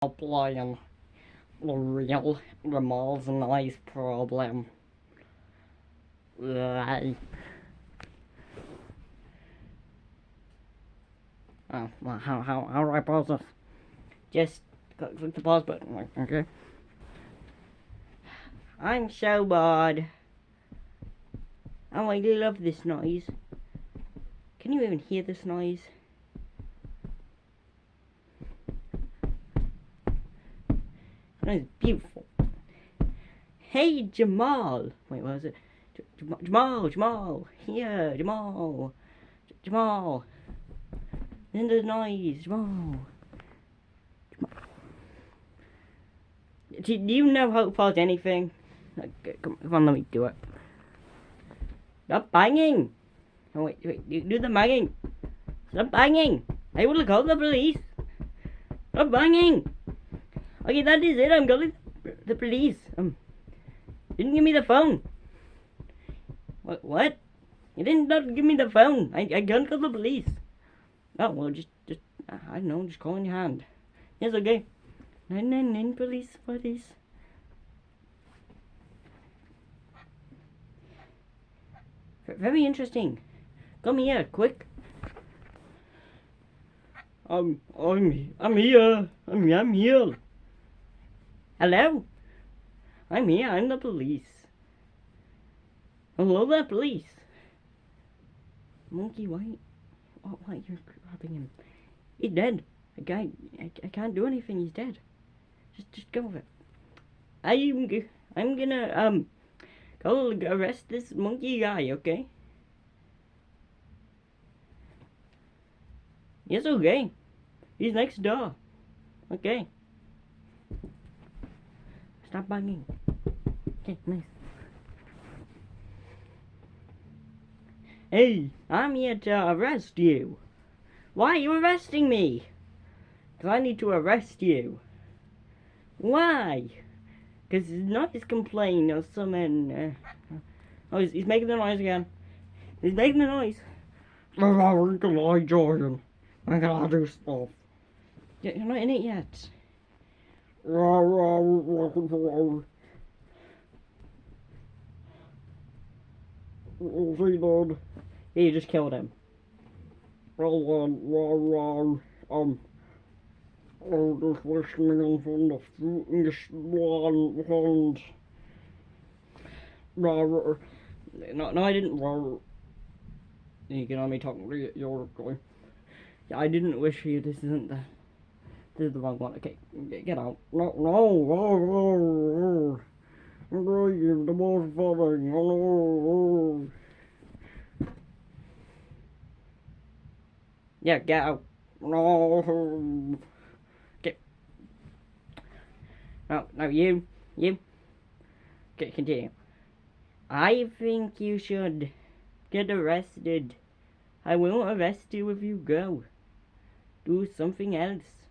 Playing the real Jamal's nice problem. Right. Oh, well, how do I pause this? Just click the pause button, okay? I'm so bored. Oh, I love this noise. Can you even hear this noise? That is beautiful. Hey, Jamal. Wait, what was it? Jamal. Here, Jamal. Jamal. Listen to the noise, Jamal. Do you know how to pause anything? Okay, come on, let me do it. Stop banging. Oh, wait, do the banging. Stop banging. I will call the police. Stop banging. Okay, that is it. I'm calling the police. Didn't give me the phone. What? You didn't not give me the phone. I can't call the police. Oh, well, just, I don't know, just call in your hand. Yes, okay. Police. Very interesting. Come here, quick. I'm here. I'm here. Hello? I'm here. I'm the police. Hello there, police. Monkey, why you're grabbing him? He's dead. I can't do anything. He's dead. Just go with it. I'm gonna go arrest this monkey guy. Okay? Yes, okay. He's next door. Okay. Stop banging. Okay, nice. Hey, I'm here to arrest you. Why are you arresting me? Because I need to arrest you. Why? Because his noise complaint or something. Oh, he's making the noise again. He's making the noise. Jordan. I gotta do stuff. You're not in it yet. Yeah, you just killed him. Just listening from the fruitingest one. No, I didn't. You can only talk to your guy. Yeah, I didn't wish for you. This is the wrong one. Okay, get out. No. I'm the most funny. No. Yeah, get out. No. Okay. No, you. Okay, continue. I think you should get arrested. I won't arrest you if you go. Do something else.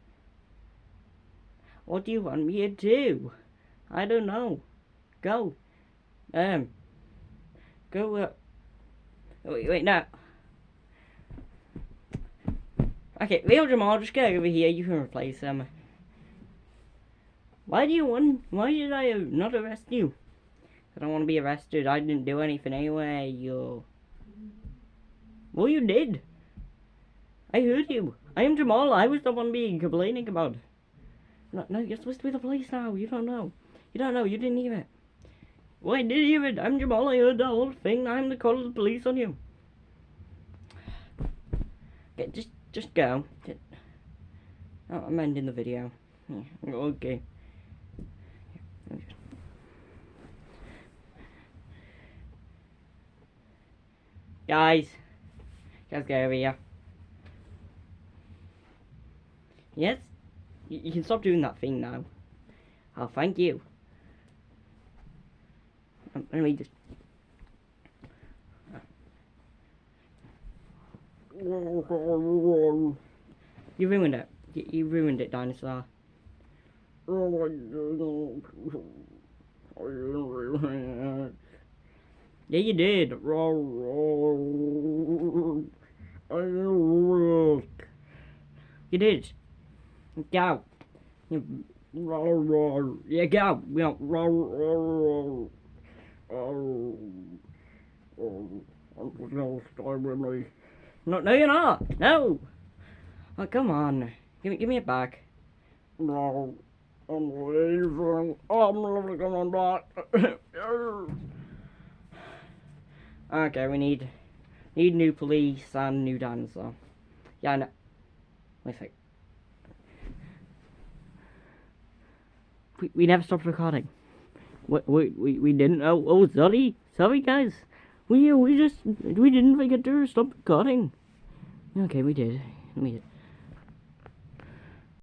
What do you want me to do? I don't know. Go. Go, wait, no. Okay, real Jamal, just get over here. You can replace him. Why did I not arrest you? I don't want to be arrested. I didn't do anything anyway, Well, you did. I heard you. I am Jamal. I was the one being complaining about. No, you're supposed to be the police now. You don't know. You didn't hear it. Well, I did hear it. I'm Jamal. I heard the whole thing. I'm the call of the police on you. Okay, just go. Oh, I'm ending the video. Okay. Guys, get over here. Yes? You can stop doing that thing now. Oh, thank you. Let me just... You ruined it. You ruined it, dinosaur. Yeah, you did. You did. Go. Yeah, get out. We don't. I'm gonna stay with me. No, you're not. No. Oh, come on. Give me it back. No, I'm leaving. I'm never coming back. Okay, we need new police and new dancer. Yeah, I know. Wait a sec. We never stopped recording. We didn't. Oh, sorry guys. We didn't forget to stop recording. Okay, we did.